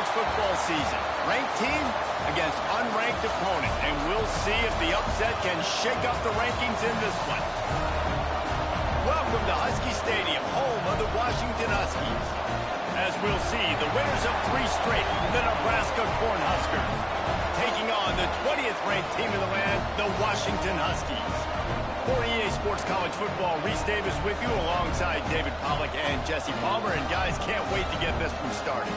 college football season. Ranked team against unranked opponent, and we'll see if the upset can shake up the rankings in this one. Welcome to Husky Stadium, home of the Washington Huskies. As we'll see, the winners of 3 straight, the Nebraska Cornhuskers, taking on the 20th ranked team in the land, the Washington Huskies. For EA Sports College Football, Reese Davis with you alongside David Pollack and Jesse Palmer. And guys, can't wait to get this one started.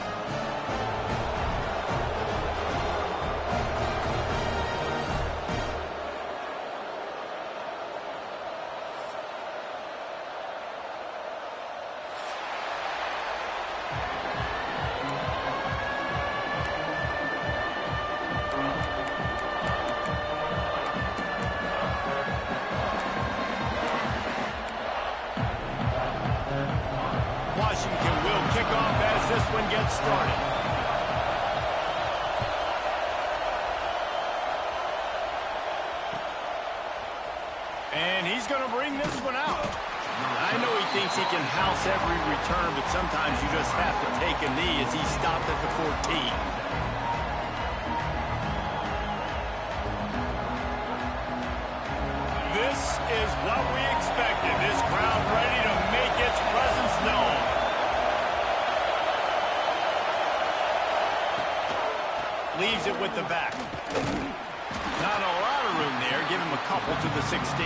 Washington will kick off as this one gets started. And he's going to bring this one out. I know he thinks he can house every return, but sometimes you just have to take a knee as he stopped at the 14. This is what we expected. This crowd ready to make its presence known. Leaves it with the back. Not a lot of room there. Give him a couple to the 16.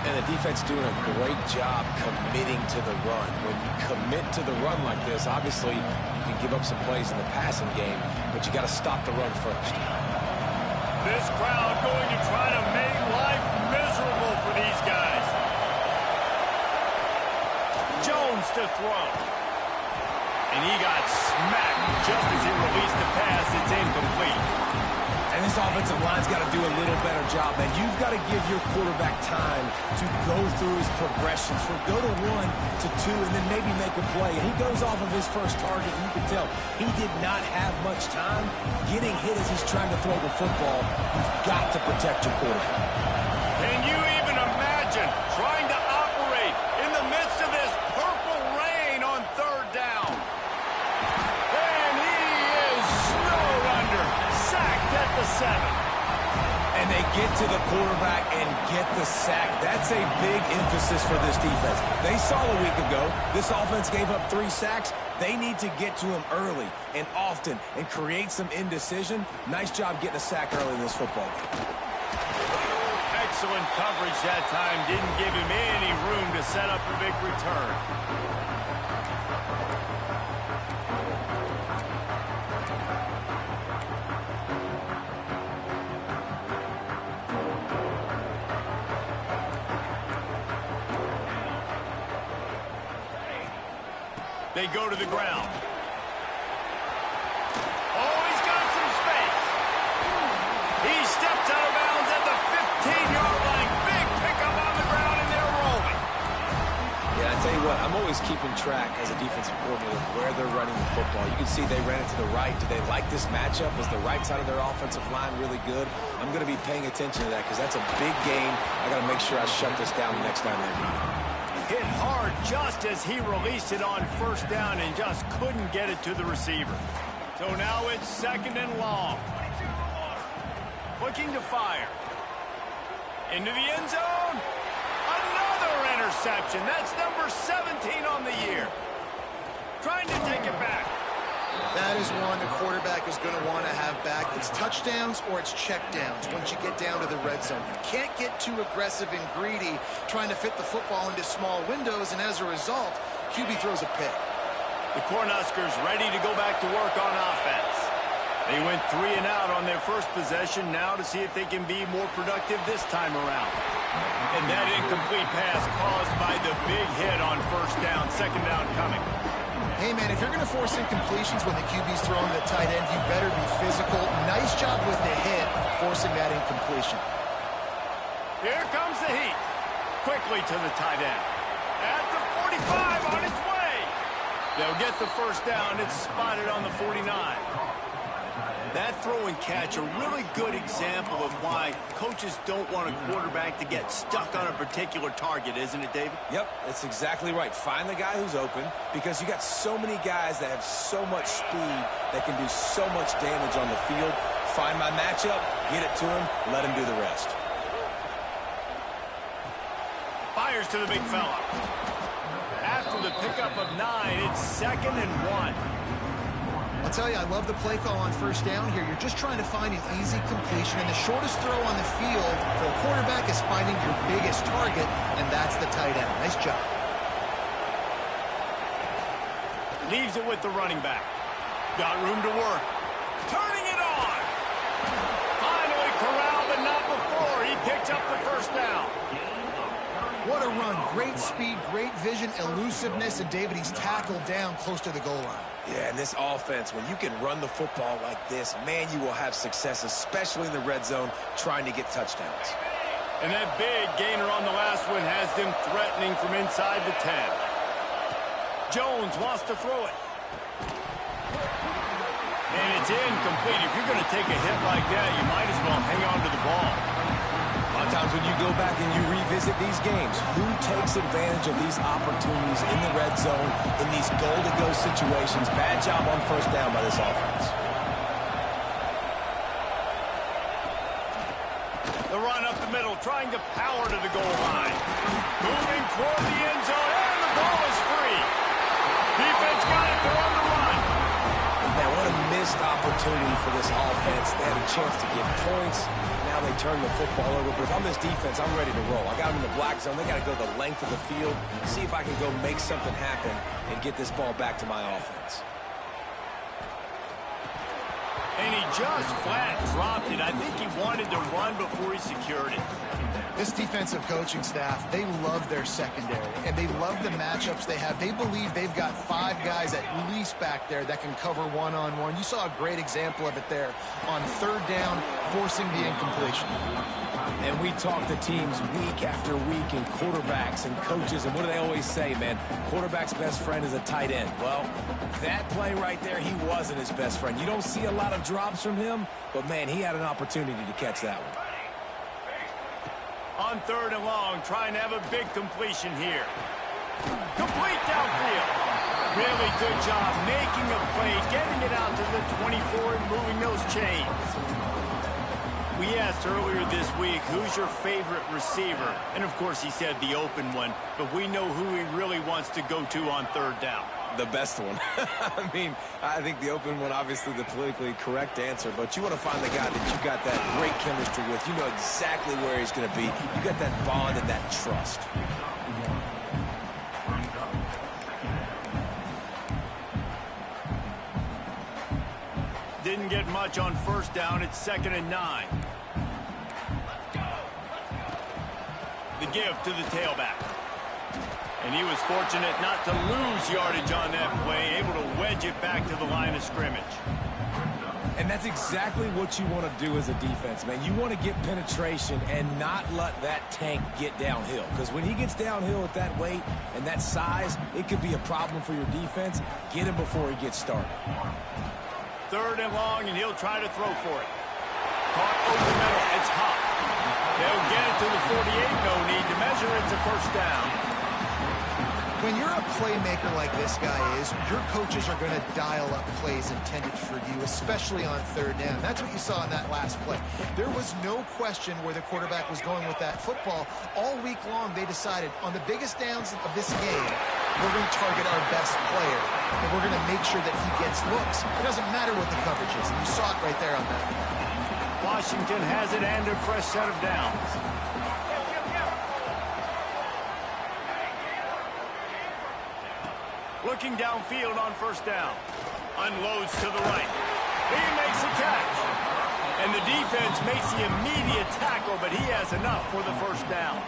And the defense doing a great job committing to the run. When you commit to the run like this, obviously you can give up some plays in the passing game, but you got to stop the run first. This crowd going to try to make life miserable for these guys. Jones to throw. And he got smacked just as he released the pass. It's incomplete. And this offensive line's got to do a little better job, man. You've got to give your quarterback time to go through his progressions, from go to 1 to 2, and then maybe make a play. And he goes off of his first target, and you can tell he did not have much time getting hit as he's trying to throw the football. You've got to protect your quarterback. Can you even imagine trying to operate in the midst of this purple rain on 3rd down? And he is snowed under, sacked at the 7. And they get to the quarterback and get the sack. That's a big emphasis for this defense. They saw a week ago, this offense gave up 3 sacks. They need to get to him early and often and create some indecision. Nice job getting a sack early in this football game. Excellent coverage that time. Didn't give him any room to set up a big return. They go to the ground. Oh, he's got some space. He steps out of bounds at the 15-yard line. Big pickup on the ground, and they're rolling. Yeah, I tell you what, I'm always keeping track as a defensive coordinator where they're running the football. You can see they ran it to the right. Do they like this matchup? Is the right side of their offensive line really good? I'm going to be paying attention to that because that's a big game. I got to make sure I shut this down the next time they run it. Hit hard just as he released it on 1st down and just couldn't get it to the receiver. So now it's 2nd and long. Looking to fire. Into the end zone. Another interception. That's number 17 on the year. Trying to take it back. That is one the quarterback is going to want to have back. It's touchdowns or it's checkdowns once you get down to the red zone. You can't get too aggressive and greedy trying to fit the football into small windows, and as a result, QB throws a pick. The Cornhuskers ready to go back to work on offense. They went 3 and out on their first possession, now to see if they can be more productive this time around. And that incomplete pass caused by the big hit on 1st down, 2nd down coming. Hey, man, if you're going to force incompletions when the QB's throwing to the tight end, you better be physical. Nice job with the hit, forcing that incompletion. Here comes the heat. Quickly to the tight end. At the 45 on its way. They'll get the 1st down. It's spotted on the 49. That throw and catch, a really good example of why coaches don't want a quarterback to get stuck on a particular target, isn't it, David? Yep, that's exactly right. Find the guy who's open, because you got so many guys that have so much speed that can do so much damage on the field. Find my matchup, get it to him, let him do the rest. Fires to the big fella. After the pickup of 9, it's 2nd and 1. I'll tell you, I love the play call on first down here. You're just trying to find an easy completion, and the shortest throw on the field for a quarterback is finding your biggest target, and that's the tight end. Nice job. Leaves it with the running back. Got room to work. Turning it on. Finally corralled, but not before. He picks up the first down. What a run. Great speed, great vision, elusiveness, and David, he's tackled down close to the goal line. Yeah, and this offense, when you can run the football like this, man, you will have success, especially in the red zone, trying to get touchdowns. And that big gainer on the last one has them threatening from inside the 10. Jones wants to throw it. And it's incomplete. If you're going to take a hit like that, you might as well hang on to the ball. A lot of times when you go back and you revisit these games, who takes advantage of these opportunities in the red zone, in these goal-to-go situations? Bad job on first down by this offense. The run up the middle, trying to power to the goal line. Moving toward the end zone, and the ball is free. Defense got it, they're on the run. Man, what a missed opportunity for this offense. They had a chance to get points. Now they turn the football over. But if I'm this defense, I'm ready to roll. I got them in the black zone. They got to go the length of the field, see if I can go make something happen and get this ball back to my offense. And he just flat dropped it. I think he wanted to run before he secured it. This defensive coaching staff, they love their secondary, and they love the matchups they have. They believe they've got 5 guys at least back there that can cover one-on-one. You saw a great example of it there on third down, forcing the incompletion. And we talk to teams week after week, and quarterbacks and coaches, and what do they always say, man? Quarterback's best friend is a tight end. Well, that play right there, he wasn't his best friend. You don't see a lot of drops from him, but, man, he had an opportunity to catch that one. On 3rd and long, trying to have a big completion here. Complete downfield. Really good job making a play, getting it out to the 24 and moving those chains. We asked earlier this week, who's your favorite receiver? And, of course, he said the open one, but we know who he really wants to go to on 3rd down. The best one. I mean, I think the open one, obviously the politically correct answer, but you want to find the guy that you got that great chemistry with. You know exactly where he's going to be. You got that bond and that trust. Didn't get much on first down. It's 2nd and 9. The give to the tailback. And he was fortunate not to lose yardage on that play, able to wedge it back to the line of scrimmage. And that's exactly what you want to do as a defense, man. You want to get penetration and not let that tank get downhill. Because when he gets downhill at that weight and that size, it could be a problem for your defense. Get him before he gets started. 3rd and long, and he'll try to throw for it. Caught over the middle. It's Huff. They'll get it to the 48. No need to measure. It's a first down. When you're a playmaker like this guy is, your coaches are going to dial up plays intended for you, especially on 3rd down. That's what you saw in that last play. There was no question where the quarterback was going with that football. All week long, they decided on the biggest downs of this game, we're going to target our best player, and we're going to make sure that he gets looks. It doesn't matter what the coverage is, and you saw it right there on that. Washington has it and a fresh set of downs. Looking downfield on first down. Unloads to the right. He makes a catch. And the defense makes the immediate tackle, but he has enough for the first down.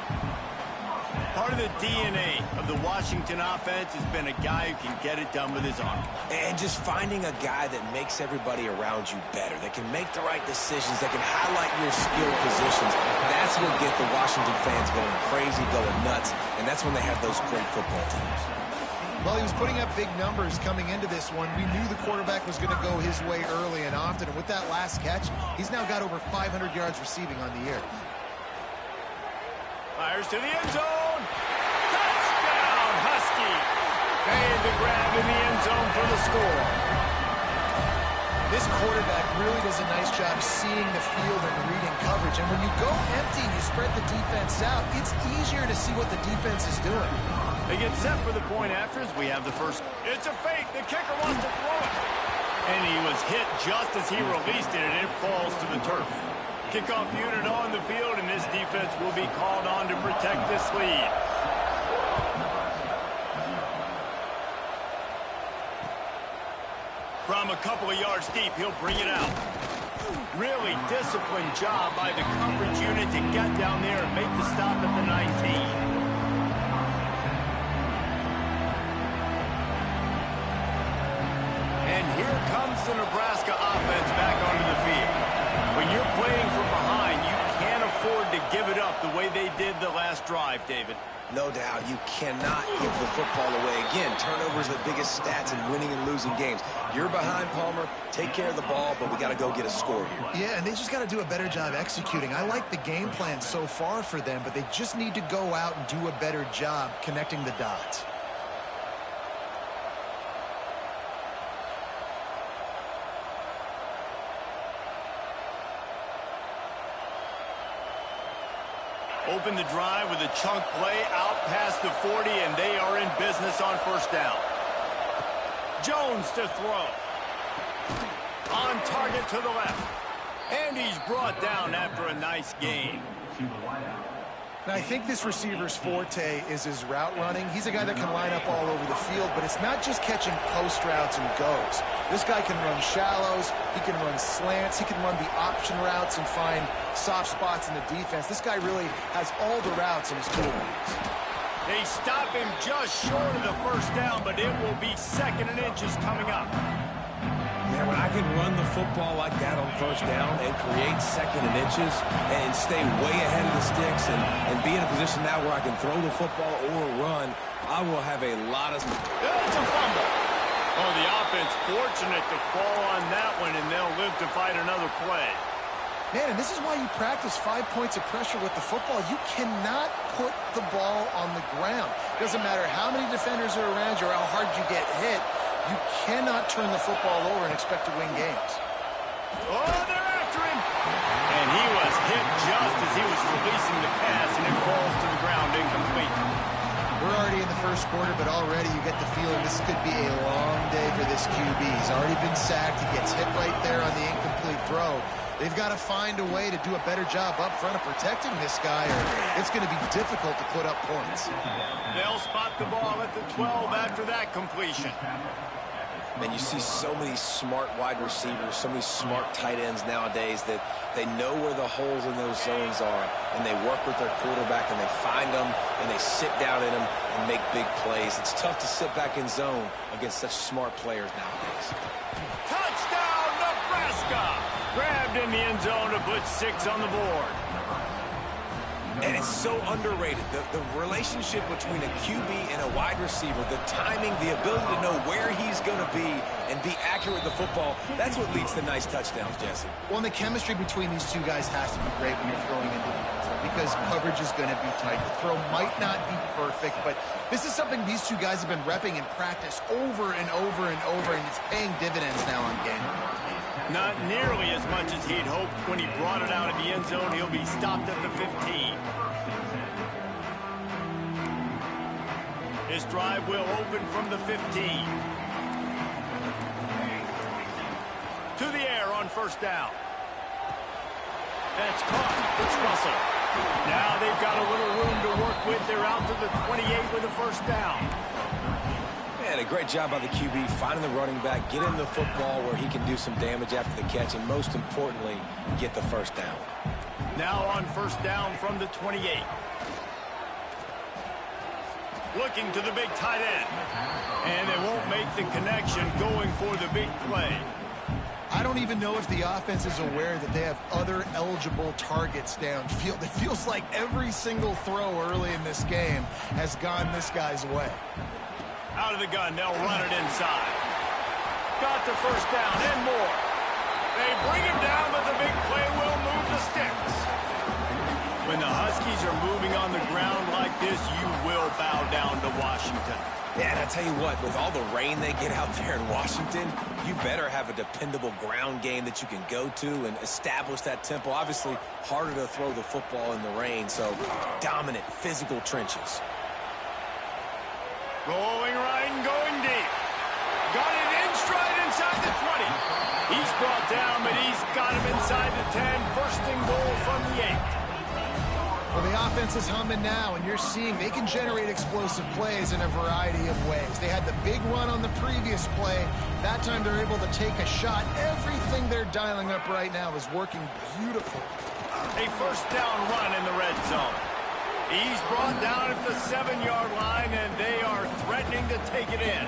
Part of the DNA of the Washington offense has been a guy who can get it done with his arm. And just finding a guy that makes everybody around you better, that can make the right decisions, that can highlight your skill positions. That's what get the Washington fans going crazy, going nuts, and that's when they have those great football teams. Well, he was putting up big numbers coming into this one. We knew the quarterback was going to go his way early and often. And with that last catch, he's now got over 500 yards receiving on the year. Fires to the end zone. Touchdown, Husky. Made the grab in the end zone for the score. This quarterback really does a nice job seeing the field and reading coverage. And when you go empty and you spread the defense out, it's easier to see what the defense is doing. They get set for the point after as we have the first. It's a fake. The kicker wants to throw it. And he was hit just as he released it, and it falls to the turf. Kickoff unit on the field, and this defense will be called on to protect this lead. From a couple of yards deep, he'll bring it out. Really disciplined job by the coverage unit to get down there and make the stop at the 19. And here comes the Nebraska offense back onto the field. When you're playing from behind, you can't afford to give it up the way they did the last drive, David. No doubt, you cannot give the football away. Again, turnovers are the biggest stats in winning and losing games. You're behind, Palmer. Take care of the ball, but we got to go get a score here. Yeah, and they just got to do a better job executing. I like the game plan so far for them, but they just need to go out and do a better job connecting the dots. Open the drive with a chunk play out past the 40, and they are in business on first down. Jones to throw. On target to the left. And he's brought down after a nice gain. Now, I think this receiver's forte is his route running. He's a guy that can line up all over the field, but it's not just catching post routes and goes. This guy can run shallows, he can run slants, he can run the option routes and find soft spots in the defense. This guy really has all the routes in his toolbox. They stop him just short of the first down, but it will be 2nd and inches coming up. Man, when I can run the football like that on first down and create 2nd and inches and stay way ahead of the sticks and be in a position now where I can throw the football or run, I will have a lot of... It's a fumble. Oh, the offense fortunate to fall on that one, and they'll live to fight another play. Man, and this is why you practice 5 points of pressure with the football. You cannot put the ball on the ground. Doesn't matter how many defenders are around you or how hard you get hit. You cannot turn the football over and expect to win games. Oh, they're after him. And he was hit just as he was releasing the pass, and it falls to the ground incomplete. We're already in the first quarter, but already you get the feeling this could be a long day for this QB. He's already been sacked. He gets hit right there on the incomplete throw. They've got to find a way to do a better job up front of protecting this guy, or it's going to be difficult to put up points. They'll spot the ball at the 12 after that completion. And you see so many smart wide receivers, so many smart tight ends nowadays that they know where the holes in those zones are, and they work with their quarterback, and they find them, and they sit down in them and make big plays. It's tough to sit back in zone against such smart players nowadays. Touchdown, Nebraska! Grabbed in the end zone to put 6 on the board. And it's so underrated. The relationship between a QB and a wide receiver, the timing, the ability to know where he's going to be and be accurate with the football, that's what leads to nice touchdowns, Jesse. Well, and the chemistry between these two guys has to be great when you're throwing into the end zone because coverage is going to be tight. The throw might not be perfect, but this is something these two guys have been repping in practice over and over and over, and it's paying dividends now on game. Not nearly as much as he'd hoped when he brought it out of the end zone. He'll be stopped at the 15. His drive will open from the 15. To the air on first down. That's caught. It's Russell. Now they've got a little room to work with. They're out to the 28 with a first down. Man, a great job by the QB, finding the running back, get him the football where he can do some damage after the catch, and most importantly, get the first down. Now on first down from the 28. Looking to the big tight end. And they won't make the connection going for the big play. I don't even know if the offense is aware that they have other eligible targets downfield. It feels like every single throw early in this game has gone this guy's way. Out of the gun, they'll run it inside. Got the first down and more. They bring him down, but the big play will move the sticks. When the Huskies are moving on the ground like this, you will bow down to Washington. Yeah, and I tell you what, with all the rain they get out there in Washington, you better have a dependable ground game that you can go to and establish that tempo. Obviously, harder to throw the football in the rain, so dominant, physical trenches. Rolling right and going deep. Got it in stride inside the 20. He's brought down, but he's got him inside the 10. First and goal from the 8. Well, the offense is humming now, and you're seeing they can generate explosive plays in a variety of ways. They had the big run on the previous play. That time they're able to take a shot. Everything they're dialing up right now is working beautiful. A first down run in the red zone. He's brought down at the 7-yard line, and they are threatening to take it in.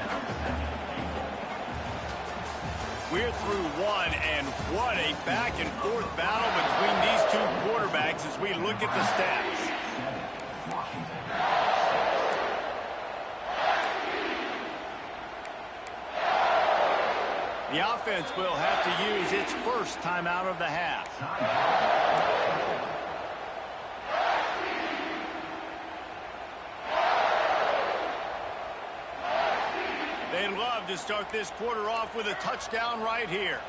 We're through one, and what a back-and-forth battle between these two quarterbacks as we look at the stats. The offense will have to use its first timeout of the half. They'd love to start this quarter off with a touchdown right here.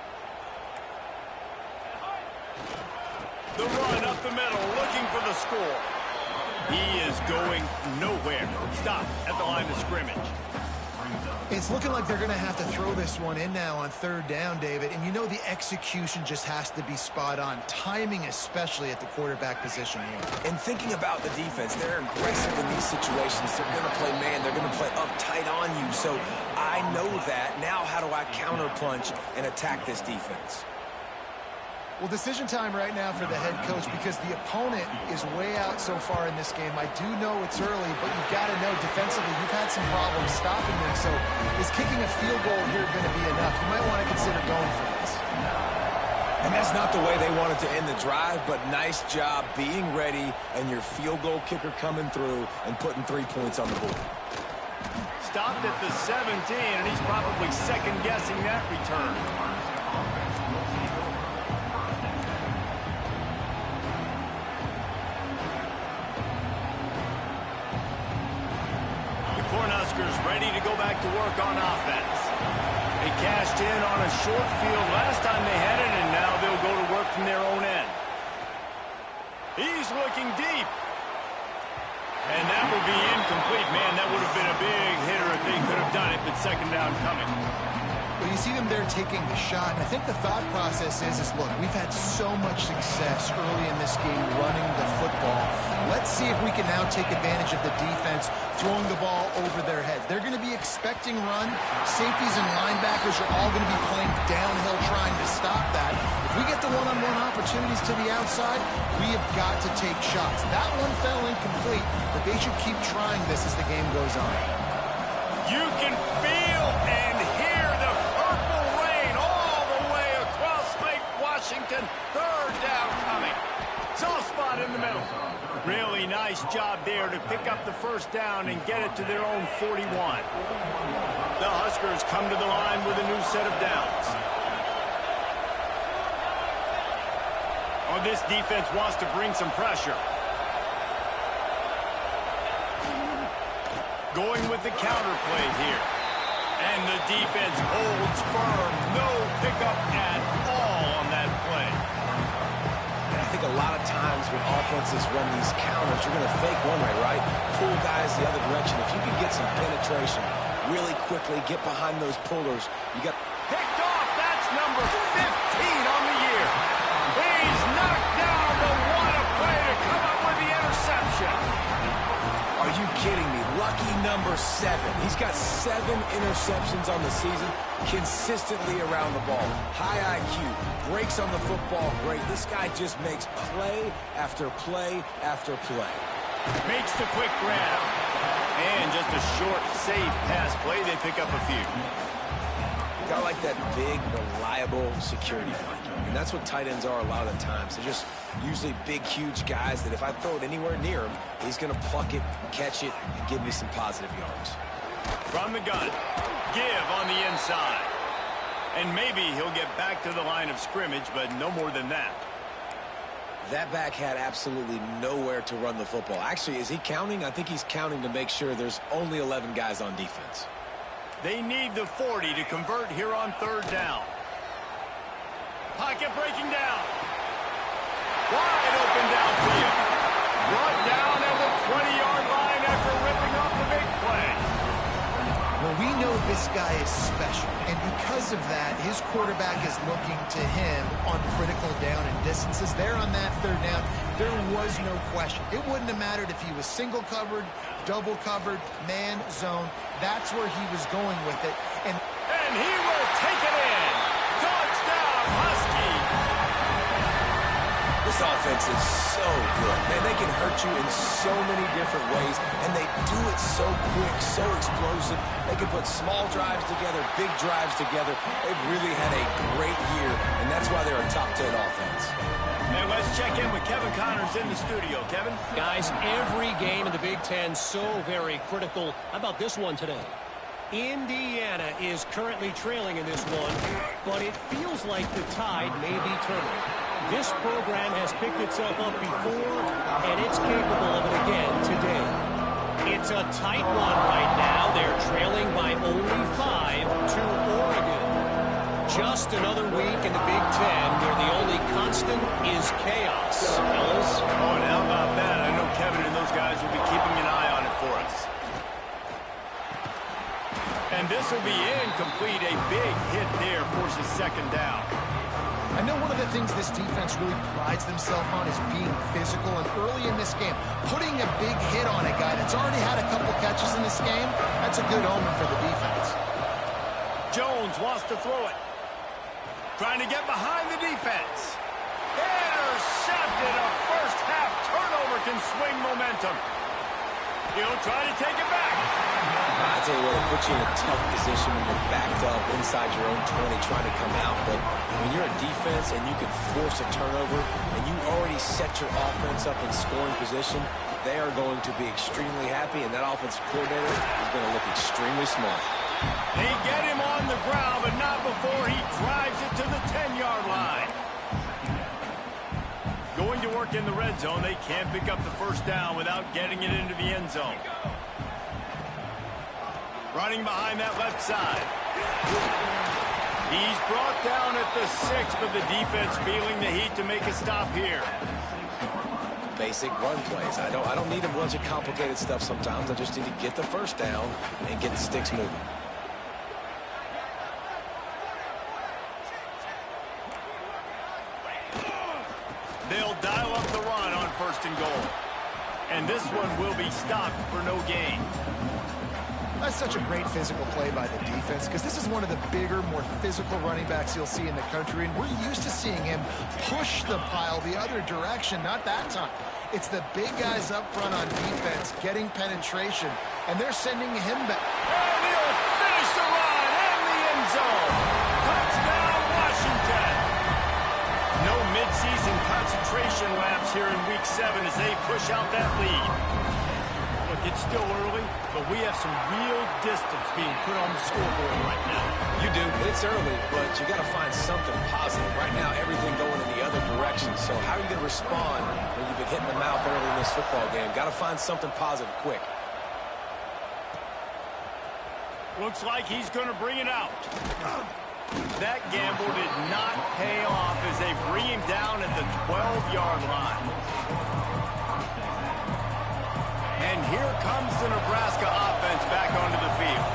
The run up the middle, looking for the score. He is going nowhere. Stop at the line of scrimmage. It's looking like they're going to have to throw this one in now on third down, David. And you know the execution just has to be spot on. Timing especially at the quarterback position here. And thinking about the defense, they're aggressive in these situations. They're going to play man. They're going to play uptight on you. So I know that. Now how do I counterpunch and attack this defense? Well, decision time right now for the head coach because the opponent is way out so far in this game. I do know it's early, but you've got to know defensively you've had some problems stopping them. So is kicking a field goal here going to be enough? You might want to consider going for this. And that's not the way they wanted to end the drive, but nice job being ready and your field goal kicker coming through and putting 3 points on the board. Stopped at the 17, and he's probably second-guessing that return. Cornhuskers ready to go back to work on offense. They cashed in on a short field last time they had it, and now they'll go to work from their own end. He's looking deep. And that will be incomplete. Man, that would have been a big hitter if they could have done it, but second down coming. Well, you see them there taking the shot, and I think the thought process is look, we've had so much success early in this game running the football. Let's see if we can now take advantage of the defense throwing the ball over their heads. They're going to be expecting run. Safeties and linebackers are all going to be playing downhill trying to stop that. If we get the one-on-one opportunities to the outside, we have got to take shots. That one fell incomplete, but they should keep trying this as the game goes on. You can feel and hear the purple rain all the way across Lake Washington. Third down coming. Soft spot in the middle. Really nice job there to pick up the first down and get it to their own 41. The Huskers come to the line with a new set of downs. Oh, this defense wants to bring some pressure. Going with the counter play here. And the defense holds firm. No pickup at all on that play. And I think a lot of times when offenses run these counters, you're going to fake one way, right? Pull guys the other direction. If you can get some penetration really quickly, get behind those pullers, you got... Picked off. That's number 15 on the year. He's knocked down the one play to come up with the interception. Are you kidding me? Lucky number 7. He's got 7 interceptions on the season, consistently around the ball. High IQ, breaks on the football great. This guy just makes play after play after play. Makes the quick grab. And just a short, safe pass play. They pick up a few. Got like that big, reliable security blanket. And that's what tight ends are a lot of the times. They're just usually big, huge guys that if I throw it anywhere near him, he's going to pluck it, catch it, and give me some positive yards. From the gun. Give on the inside. And maybe he'll get back to the line of scrimmage, but no more than that. That back had absolutely nowhere to run the football. Actually, is he counting? I think he's counting to make sure there's only 11 guys on defense. They need the 40 to convert here on third down. Pocket breaking down. Wide open downfield. Brought down at the 20-yard line after ripping off the big play. Well, we know this guy is special, and because of that, his quarterback is looking to him on critical down and distances. There on that third down, there was no question. It wouldn't have mattered if he was single covered, double covered, man, zone. That's where he was going with it. And he will take it in. Touchdown, Husky. This offense is so good, man. They can hurt you in so many different ways, and they do it so quick, so explosive. They can put small drives together, big drives together. They've really had a great year, and that's why they're a top 10 offense. And let's check in with Kevin Connors in the studio. Kevin? Guys, every game in the Big Ten so very critical. How about this one today? Indiana is currently trailing in this one, but it feels like the tide may be turning. This program has picked itself up before, and it's capable of it again today. It's a tight one right now. They're trailing by only 5 to Oregon. Just another week in the Big Ten where the only constant is chaos. Fellas? Oh, and how about that? I know Kevin and those guys will be keeping an eye on it for us. And this will be incomplete. A big hit there forces second down. I know one of the things this defense really prides themselves on is being physical, and early in this game, putting a big hit on a guy that's already had a couple catches in this game, that's a good omen for the defense. Jones wants to throw it. Trying to get behind the defense. Intercepted. A first half turnover can swing momentum. He'll try to take it back. I tell you what, it puts you in a tough position when you're backed up inside your own 20 trying to come out. But when you're a defense and you can force a turnover and you already set your offense up in scoring position, they are going to be extremely happy, and that offensive coordinator is going to look extremely smart. They get him on the ground, but not before he drives it to the 10-yard line. Going to work in the red zone. They can't pick up the first down without getting it into the end zone. Running behind that left side. He's brought down at the 6, but the defense feeling the heat to make a stop here. Basic run plays. I don't need a bunch of complicated stuff sometimes. I just need to get the first down and get the sticks moving. They'll dial up the run on first and goal. And this one will be stopped for no gain. That's such a great physical play by the defense, because this is one of the bigger, more physical running backs you'll see in the country, and we're used to seeing him push the pile the other direction. Not that time. It's the big guys up front on defense getting penetration, and they're sending him back. And he'll finish the run in the end zone. Touchdown, Washington. No midseason concentration laps here in Week 7 as they push out that lead. Look, it's still early, but we have some real distance being put on the scoreboard right now. You do. It's early, but you got to find something positive. Right now, everything going in the other direction. So how are you going to respond when you've been hitting the mouth early in this football game? Got to find something positive quick. Looks like he's going to bring it out. That gamble did not pay off as they bring him down at the 12-yard line. And here comes the Nebraska offense back onto the field.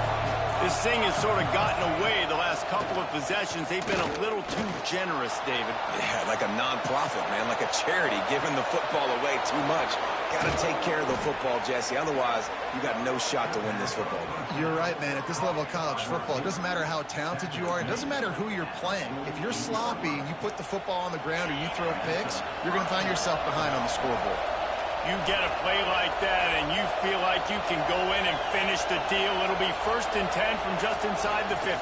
This thing has sort of gotten away the last couple of possessions. They've been a little too generous, David. Yeah, like a non-profit, man, like a charity, giving the football away too much. Got to take care of the football, Jesse. Otherwise, you got no shot to win this football game. You're right, man. At this level of college football, it doesn't matter how talented you are. It doesn't matter who you're playing. If you're sloppy and you put the football on the ground or you throw picks, you're going to find yourself behind on the scoreboard. You get a play like that and you feel like you can go in and finish the deal. It'll be 1st and 10 from just inside the 50.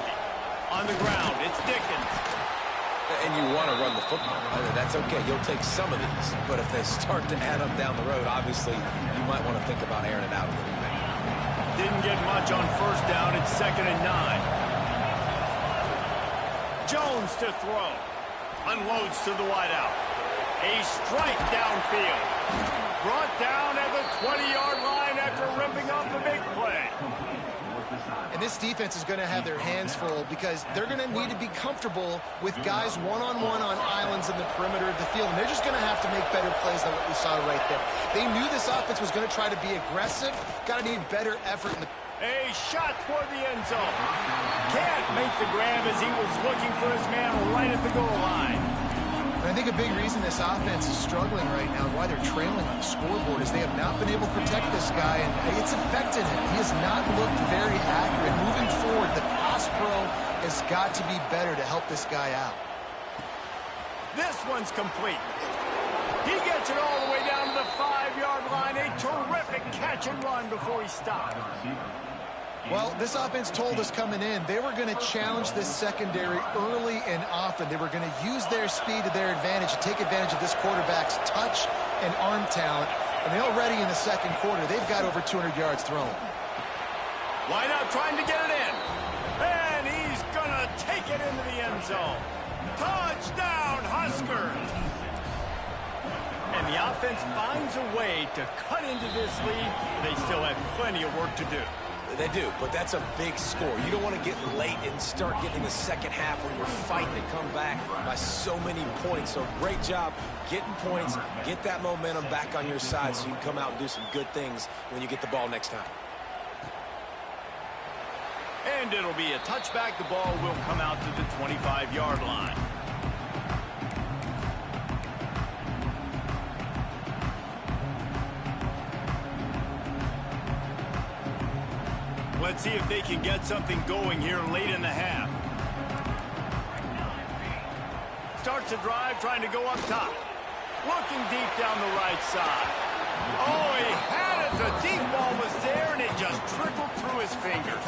On the ground, it's Dickens. And you want to run the football. That's okay. You'll take some of these. But if they start to add up down the road, obviously, you might want to think about airing it out a little bit. didn't get much on first down. It's 2nd and 9. Jones to throw. Unloads to the wideout. A strike downfield. Brought down at the 20-yard line after ripping off the big play. And this defense is going to have their hands full because they're going to need to be comfortable with guys one-on-one on islands in the perimeter of the field. And they're just going to have to make better plays than what we saw right there. They knew this offense was going to try to be aggressive. Got to need better effort in the... A shot toward the end zone. Can't make the grab as he was looking for his man right at the goal line. And I think a big reason this offense is struggling right now and why they're trailing on the scoreboard is they have not been able to protect this guy, and it's affected him. He has not looked very accurate. Moving forward, the pass pro has got to be better to help this guy out. This one's complete. He gets it all the way down to the 5-yard line. A terrific catch and run before he stopped. Well, this offense told us coming in they were going to challenge this secondary early and often. They were going to use their speed to their advantage and take advantage of this quarterback's touch and arm talent. And they already in the second quarter, they've got over 200 yards thrown. Why not trying to get it in? And he's going to take it into the end zone. Touchdown, Huskers! And the offense finds a way to cut into this lead. They still have plenty of work to do. They do, but that's a big score. You don't want to get late and start getting in the second half where you're fighting to come back by so many points. So great job getting points, get that momentum back on your side so you can come out and do some good things when you get the ball next time. And it'll be a touchback. The ball will come out to the 25-yard line. Let's see if they can get something going here late in the half. Starts a drive trying to go up top. Looking deep down the right side. Oh, he had it. The deep ball was there, and it just trickled through his fingers.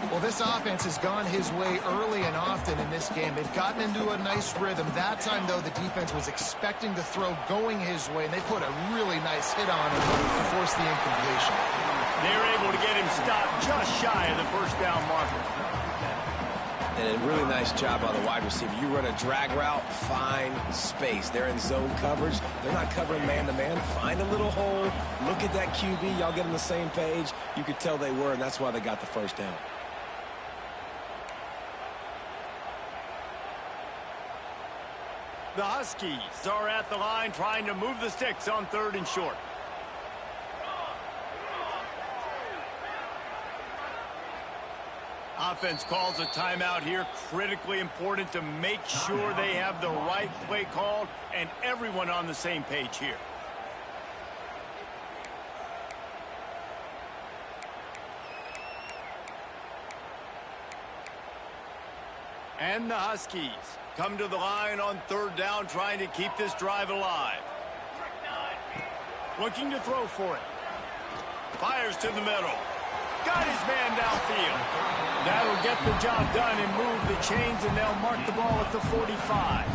Well, this offense has gone his way early and often in this game. They've gotten into a nice rhythm. That time, though, the defense was expecting the throw going his way, and they put a really nice hit on him to force the incompletion. They were able to get him stopped just shy of the first down marker. And a really nice job by the wide receiver. You run a drag route, find space. They're in zone coverage. They're not covering man-to-man. Find a little hole. Look at that QB. Y'all get on the same page. You could tell they were, and that's why they got the first down. The Huskies are at the line trying to move the sticks on 3rd and short. Offense calls a timeout here. Critically important to make sure they have the right play called and everyone on the same page here. And the Huskies come to the line on 3rd down, trying to keep this drive alive. Looking to throw for it. Fires to the middle. Got his man downfield. That'll get the job done and move the chains, and they'll mark the ball at the 45.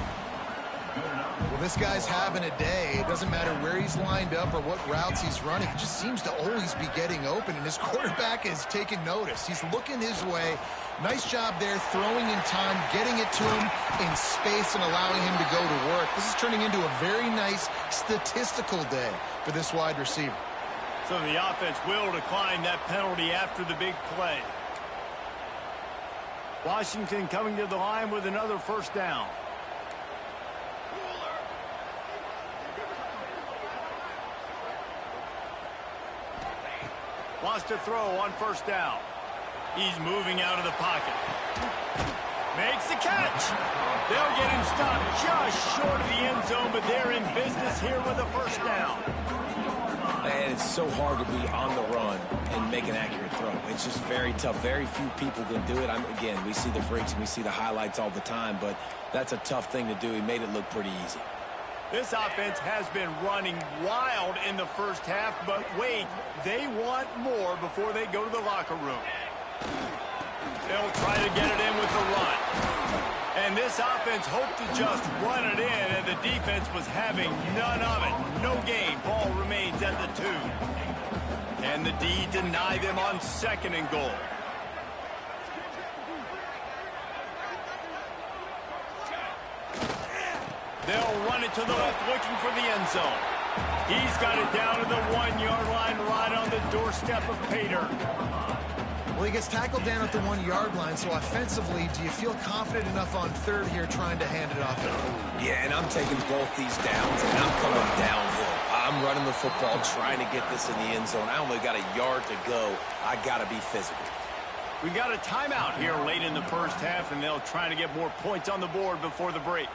Well, this guy's having a day. It doesn't matter where he's lined up or what routes he's running. He just seems to always be getting open, and his quarterback is taking notice. He's looking his way. Nice job there, throwing in time, getting it to him in space and allowing him to go to work. This is turning into a very nice statistical day for this wide receiver. So the offense will decline that penalty after the big play. Washington coming to the line with another first down. Wants to throw on first down. He's moving out of the pocket. Makes the catch. They'll get him stopped just short of the end zone, but they're in business here with a first down. And it's so hard to be on the run and make an accurate throw. It's just very tough. Very few people can do it. Again, we see the freaks and we see the highlights all the time, but that's a tough thing to do. He made it look pretty easy. This offense has been running wild in the first half, but wait, they want more before they go to the locker room. They'll try to get it in with the run. And this offense hoped to just run it in, and the defense was having none of it. No gain. Ball remains at the 2. Can the D deny them on 2nd and goal? They'll run it to the left, looking for the end zone. He's got it down to the 1-yard line, right on the doorstep of Pater. Well, he gets tackled down at the 1-yard line, so offensively, do you feel confident enough on 3rd here trying to hand it off? Yeah, and I'm taking both these downs, and I'm coming downhill. I'm running the football, trying to get this in the end zone. I only got a yard to go. I got to be physical. We got a timeout here late in the first half, and they'll try to get more points on the board before the break.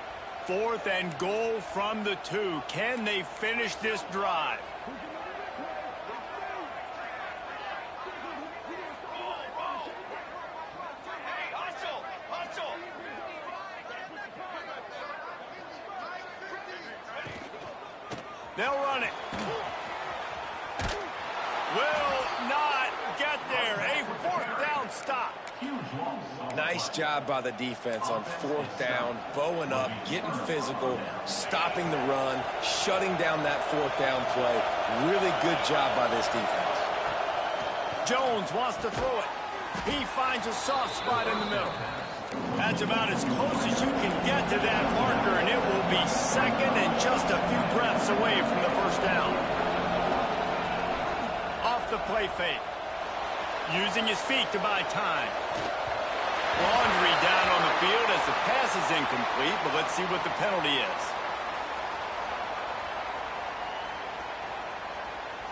4th and goal from the 2. Can they finish this drive? They'll run it. Will not get there. A 4th down stop. Nice job by the defense on 4th down, bowing up, getting physical, stopping the run, shutting down that 4th down play. Really good job by this defense. Jones wants to throw it. He finds a soft spot in the middle. That's about as close as you can get to that marker, and it will be 2nd and just a few breaths away from the 1st down. Off the play fake. Using his feet to buy time. Laundry down on the field as the pass is incomplete, but let's see what the penalty is.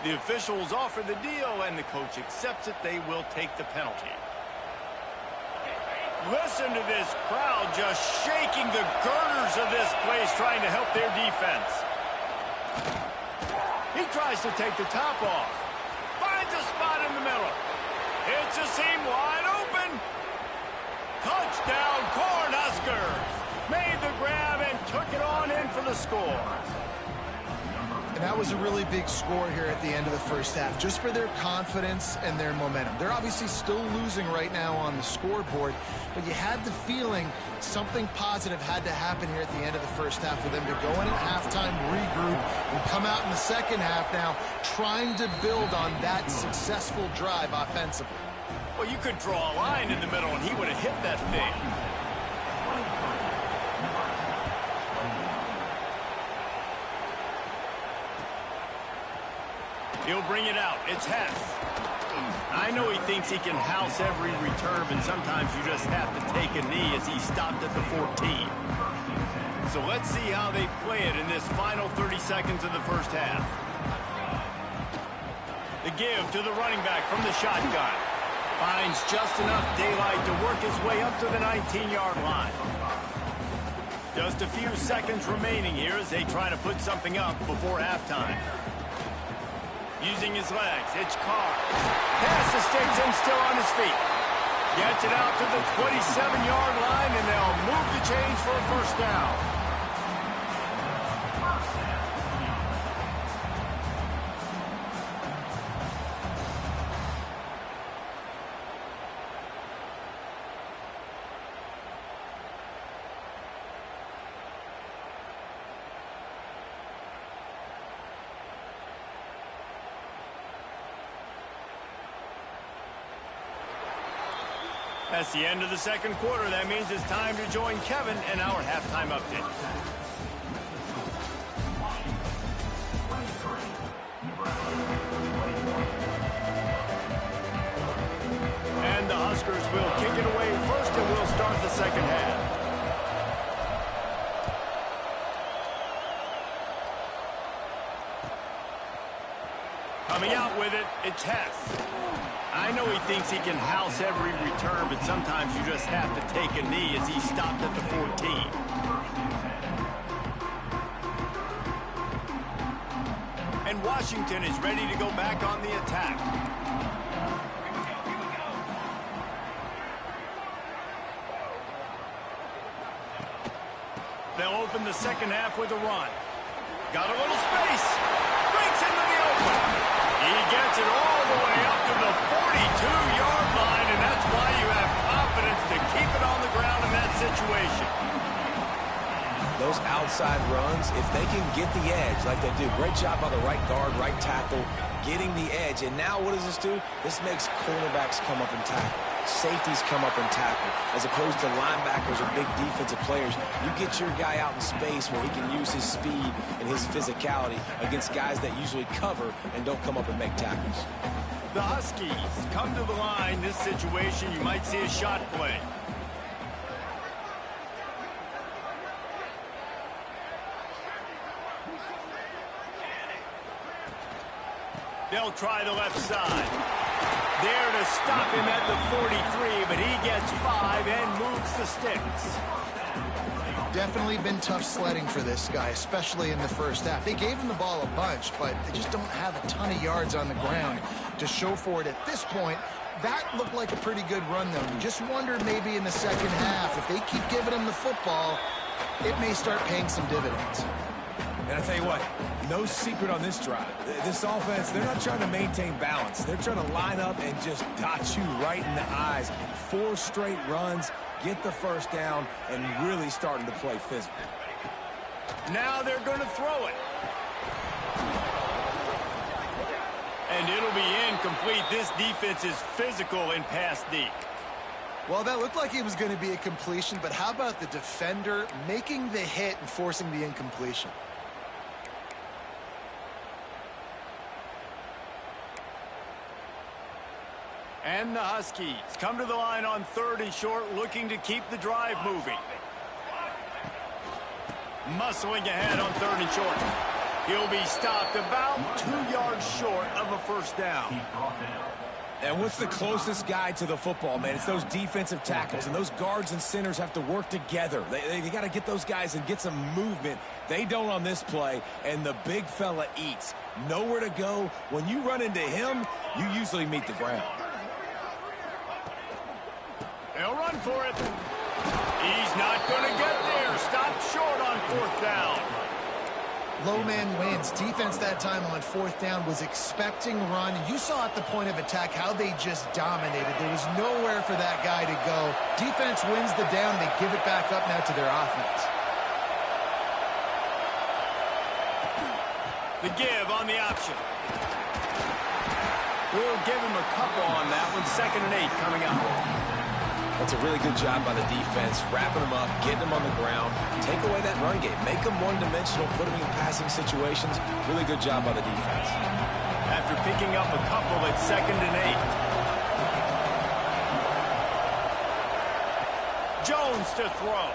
The officials offer the deal, and the coach accepts it. They will take the penalty. Listen to this crowd just shaking the girders of this place, trying to help their defense. He tries to take the top off. Finds a spot in the middle. It's a seam wide open. Touchdown, Cornhuskers. Made the grab and took it on in for the score. And that was a really big score here at the end of the first half, just for their confidence and their momentum. They're obviously still losing right now on the scoreboard, but you had the feeling something positive had to happen here at the end of the first half for them to go in at halftime, regroup, and come out in the second half now trying to build on that successful drive offensively. Well, you could draw a line in the middle, and he would have hit that thing. He'll bring it out. It's Hess. I know he thinks he can house every return, but sometimes you just have to take a knee as he stopped at the 14. So let's see how they play it in this final 30 seconds of the first half. The give to the running back from the shotgun. Finds just enough daylight to work his way up to the 19-yard line. Just a few seconds remaining here as they try to put something up before halftime. Using his legs, it's Carr. Pass the sticks in, still on his feet. Gets it out to the 27-yard line, and they'll move the chains for a 1st down. That's the end of the second quarter. That means it's time to join Kevin in our halftime update. And the Huskers will kick it away first, and we'll start the second half. Coming out with it, it's Hess. I know he thinks he can house every return, but sometimes you just have to take a knee as he stopped at the 14. And Washington is ready to go back on the attack. They'll open the second half with a run. Got a little space. Breaks into the open. He gets it all the way up to the 42-yard line, and that's why you have confidence to keep it on the ground in that situation. Those outside runs, if they can get the edge like they do, great job by the right guard, right tackle, getting the edge. And now what does this do? This makes cornerbacks come up and tackle. Safeties come up and tackle. As opposed to linebackers or big defensive players, you get your guy out in space where he can use his speed and his physicality against guys that usually cover and don't come up and make tackles. The Huskies come to the line. This situation, you might see a shot play. They'll try the left side. There to stop him at the 43, but he gets 5 and moves the sticks. Definitely been tough sledding for this guy, especially in the first half. They gave him the ball a bunch, but they just don't have a ton of yards on the ground to show for it at this point. That looked like a pretty good run, though. You just wondered maybe in the second half, if they keep giving him the football, it may start paying some dividends. And I tell you what, no secret on this drive. This offense, they're not trying to maintain balance. They're trying to line up and just dot you right in the eyes. 4 straight runs, get the first down, and really starting to play physical. Now they're going to throw it. And it'll be incomplete. This defense is physical and pass deep. Well, that looked like it was going to be a completion, but how about the defender making the hit and forcing the incompletion? And the Huskies come to the line on 3rd and short, looking to keep the drive moving. Muscling ahead on 3rd and short. He'll be stopped about 2 yards short of a first down. And what's the closest guy to the football, man? It's those defensive tackles, and those guards and centers have to work together. They got to get those guys and get some movement. They don't on this play, and the big fella eats. Nowhere to go. When you run into him, you usually meet the ground. They'll run for it. He's not going to get there. Stopped short on 4th down. Low man wins. Defense that time on 4th down was expecting run. You saw at the point of attack how they just dominated. There was nowhere for that guy to go. Defense wins the down. They give it back up now to their offense. The give on the option. We'll give him a couple on that one. 2nd and 8 coming up. That's a really good job by the defense, wrapping them up, getting them on the ground, take away that run game, make them one-dimensional, put them in passing situations. Really good job by the defense. After picking up a couple at 2nd and 8. Jones to throw.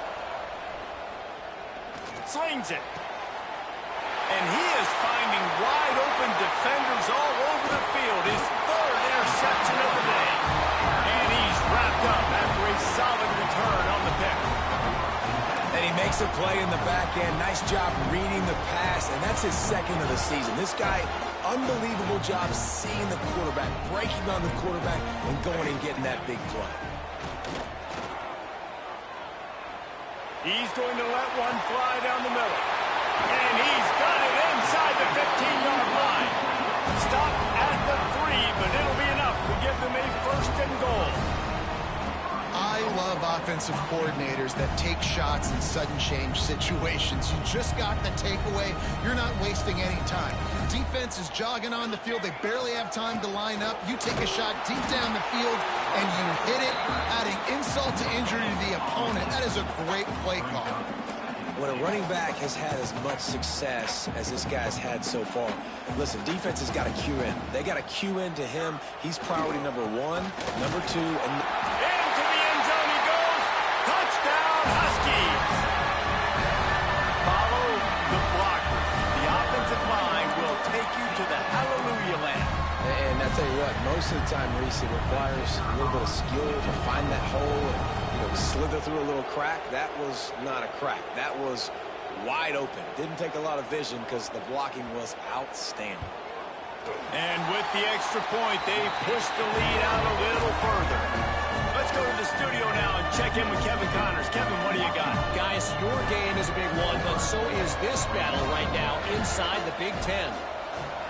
Slings it. And he is finding wide-open defenders all over the field. His 3rd interception of the day. And he's wrapped up after a solid return on the pick. And he makes a play in the back end. Nice job reading the pass, and that's his 2nd of the season. This guy, unbelievable job seeing the quarterback, breaking on the quarterback, and going and getting that big play. He's going to let one fly down the middle. And he's got it inside the 15-yard line. Stop at the 3, but it'll be enough to give them a 1st and goal. I love offensive coordinators that take shots in sudden change situations. You just got the takeaway. You're not wasting any time. Defense is jogging on the field. They barely have time to line up. You take a shot deep down the field, and you hit it, adding insult to injury to the opponent. That is a great play call. When a running back has had as much success as this guy's had so far, listen, defense has got to cue in. They got to cue in to him. He's priority number 1, number 2, and... Into the end zone he goes. Touchdown, Huskies. Follow the blockers. The offensive line will take you to the hallelujah land. And I tell you what, most of the time, Reese, it requires a little bit of skill to find that hole and slither through a little crack. That was not a crack. That was wide open. Didn't take a lot of vision because the blocking was outstanding. And with the extra point, they push the lead out a little further. Let's go to the studio now and check in with Kevin Connors. Kevin, what do you got? Guys, your game is a big one, but so is this battle right now inside the Big Ten.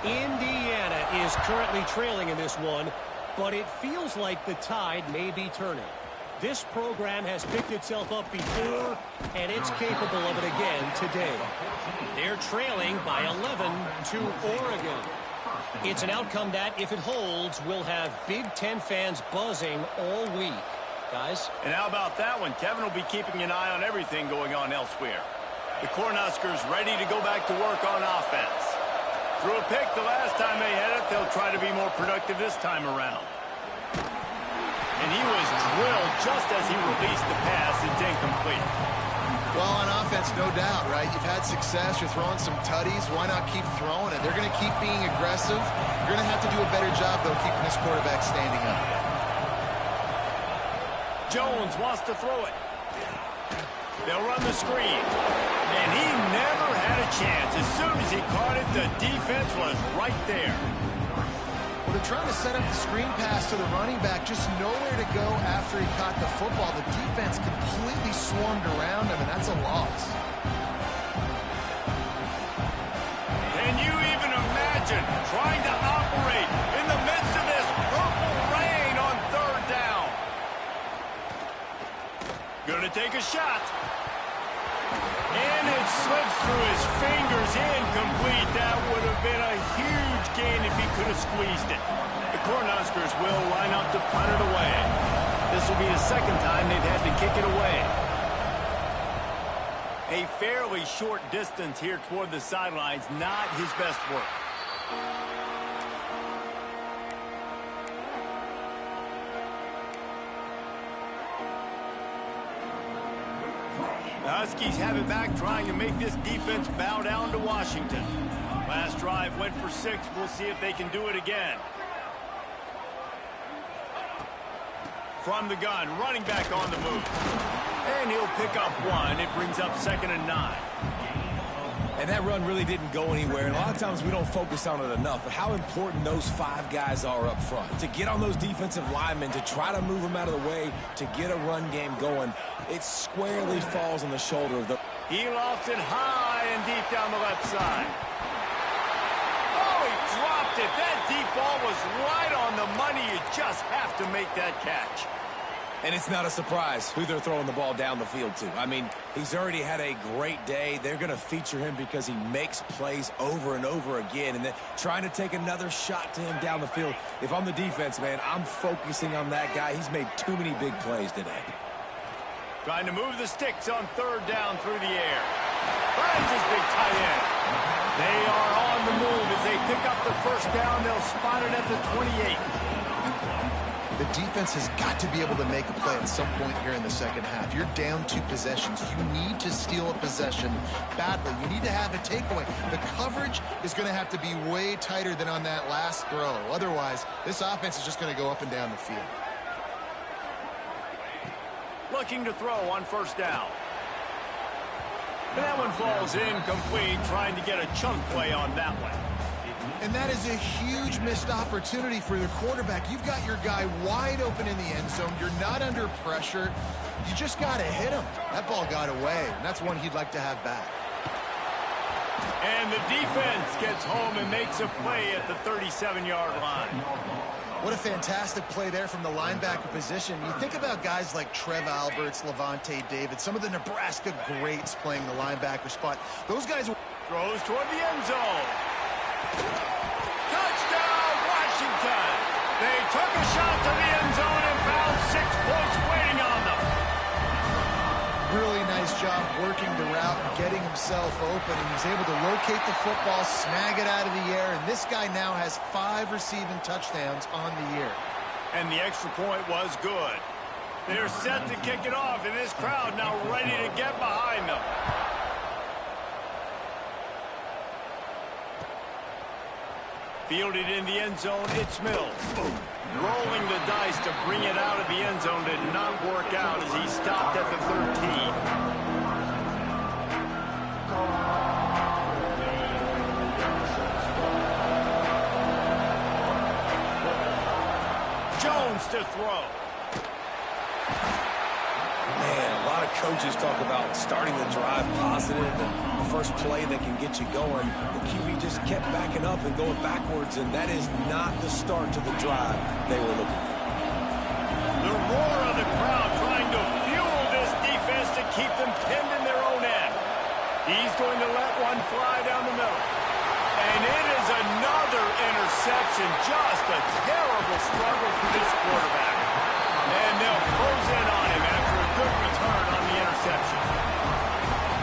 Indiana is currently trailing in this one, but it feels like the tide may be turning. This program has picked itself up before, and it's capable of it again today. They're trailing by 11 to Oregon. It's an outcome that, if it holds, will have Big Ten fans buzzing all week. Guys? And how about that one? Kevin will be keeping an eye on everything going on elsewhere. The Cornhuskers ready to go back to work on offense. Threw a pick the last time they had it. They'll try to be more productive this time around. And he was drilled just as he released the pass. It's incomplete. Well, on offense, no doubt, right? You've had success. You're throwing some tutties. Why not keep throwing it? They're going to keep being aggressive. You're going to have to do a better job, though, keeping this quarterback standing up. Jones wants to throw it. They'll run the screen. And he never had a chance. As soon as he caught it, the defense was right there. Well, they're trying to set up the screen pass to the running back, just nowhere to go after he caught the football. The defense completely swarmed around him, and that's a loss. Can you even imagine trying to operate in the midst of this purple rain on third down? Gonna take a shot. And it slips through his fingers, incomplete. That would have been a huge gain if he could have squeezed it. The Cornhuskers will line up to punt it away. This will be the second time they've had to kick it away. A fairly short distance here toward the sidelines, not his best work. The Huskies have it back, trying to make this defense bow down to Washington. Last drive went for 6. We'll see if they can do it again. From the gun, running back on the move. And he'll pick up 1. It brings up 2nd and 9. And that run really didn't go anywhere. And a lot of times we don't focus on it enough. But how important those 5 guys are up front. To get on those defensive linemen, to try to move them out of the way, to get a run game going, it squarely falls on the shoulder of the... He lofts it high and deep down the left side. Oh, he dropped it. That deep ball was right on the money. You just have to make that catch. And it's not a surprise who they're throwing the ball down the field to. I mean, he's already had a great day. They're going to feature him because he makes plays over and over again. And then trying to take another shot to him down the field. If I'm the defense, man, I'm focusing on that guy. He's made too many big plays today. Trying to move the sticks on third down through the air. Finds his big tight end. They are on the move as they pick up the first down. They'll spot it at the 28. The defense has got to be able to make a play at some point here in the second half. You're down 2 possessions. You need to steal a possession badly. You need to have a takeaway. The coverage is going to have to be way tighter than on that last throw. Otherwise, this offense is just going to go up and down the field. Looking to throw on first down. And that one falls incomplete, trying to get a chunk play on that one. And that is a huge missed opportunity for the quarterback. You've got your guy wide open in the end zone. You're not under pressure. You just got to hit him. That ball got away, and that's one he'd like to have back. And the defense gets home and makes a play at the 37-yard line. What a fantastic play there from the linebacker position. You think about guys like Trev Alberts, Levante David, some of the Nebraska greats playing the linebacker spot. Those guys... Throws toward the end zone. Touchdown, Washington! They took a shot to the end zone and found 6 points waiting on them. Really nice job working the route and getting himself open. And he's able to locate the football, snag it out of the air, and this guy now has 5 receiving touchdowns on the year. And the extra point was good. They're set to kick it off, and this crowd now ready to get behind them. Fielded in the end zone, it's Mills. Rolling the dice to bring it out of the end zone did not work out as he stopped at the 13. Jones to throw. Man, a lot of coaches talk about starting the drive positive and the first play that can get you going. The QB just kept backing up and going backwards, and that is not the start to the drive they were looking for. The roar of the crowd trying to fuel this defense to keep them pinned in their own end. He's going to let one fly down the middle. And it is another interception. interception. Just a terrible struggle for this quarterback. And they'll close in on him after a good return on the interception.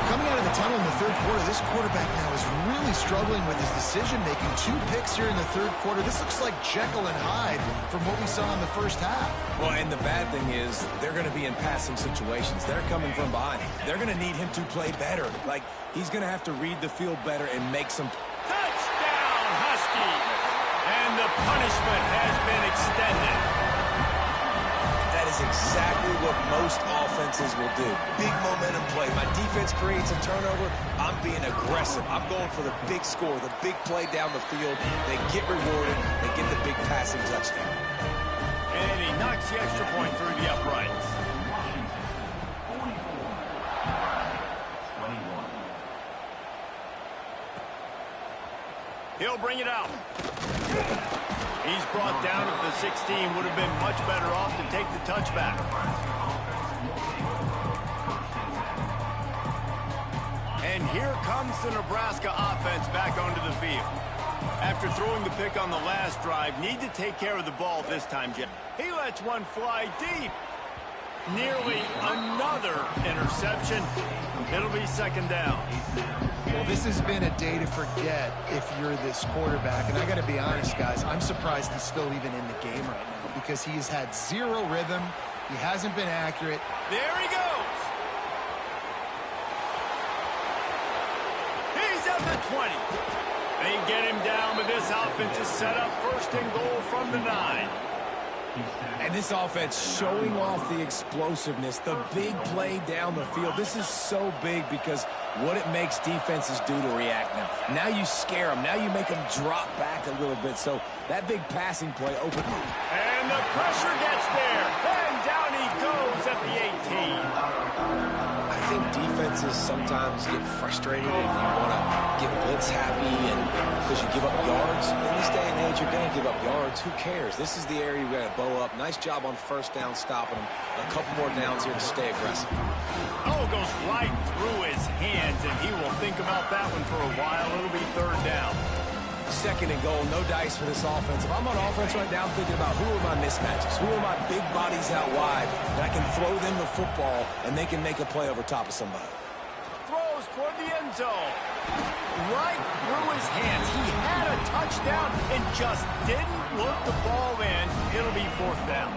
Coming out of the tunnel in the third quarter, this quarterback now is really struggling with his decision-making. 2 picks here in the third quarter. This looks like Jekyll and Hyde from what we saw in the first half. Well, and the bad thing is they're going to be in passing situations. They're coming from behind. They're going to need him to play better. Like, he's going to have to read the field better and make some... Touchdown, Husky! And the punishment has been extended. That is exactly what most offenses will do. Big momentum play. My defense creates a turnover. I'm being aggressive. I'm going for the big score, the big play down the field. They get rewarded. They get the big passing touchdown. And he knocks the extra point through the uprights. He'll bring it out. He's brought down at the 16. Would have been much better off to take the touchback. And here comes the Nebraska offense back onto the field. After throwing the pick on the last drive, need to take care of the ball this time, Jim. He lets one fly deep. Nearly another interception. It'll be second down. Well, this has been a day to forget if you're this quarterback. And I got to be honest, guys, I'm surprised he's still even in the game right now because he has had 0 rhythm. He hasn't been accurate. There he goes. He's at the 20. They get him down, but this offense is set up first and goal from the 9. And this offense showing off the explosiveness, the big play down the field. This is so big because what it makes defenses do to react now. Now you scare them. Now you make them drop back a little bit. So that big passing play opened up. And the pressure gets there. And down he goes at the 18. I think defenses sometimes get frustrated and you want to get blitz happy and because you give up yards. In this day and age, you're going to give up yards. Who cares? This is the area you got to bow up. Nice job on first down stopping them. A couple more downs here to stay aggressive. Oh, goes right through his hands, and he will think about that one for a while. It'll be third down. Second and goal, no dice for this offense. If I'm on offense right now, I'm thinking about who are my mismatches, who are my big bodies out wide that I can throw them the football and they can make a play over top of somebody. Throws toward the end zone. Right through his hands. He had a touchdown and just didn't look the ball in. It'll be fourth down.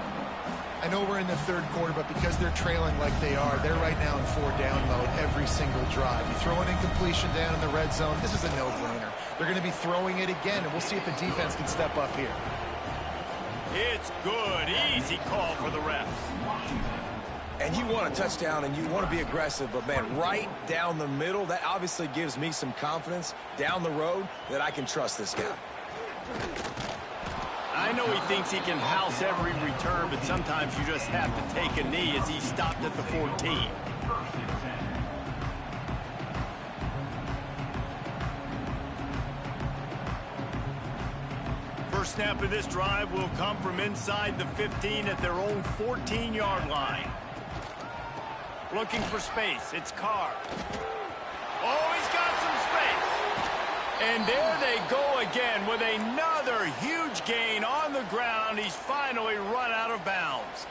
I know we're in the third quarter, but because they're trailing like they are, they're right now in 4-down mode every single drive. You throw an incompletion down in the red zone, this is a no-brainer. They're going to be throwing it again, and we'll see if the defense can step up here. It's good. Easy call for the refs. And you want a touchdown and you want to be aggressive, but man, right down the middle, that obviously gives me some confidence down the road that I can trust this guy. I know he thinks he can house every return, but sometimes you just have to take a knee as he stopped at the 14. First snap of this drive will come from inside the 15 at their own 14-yard line. Looking for space. It's Carr. Oh, he's got some space. And there they go again with another huge gain on the ground. He's finally run out of bounds.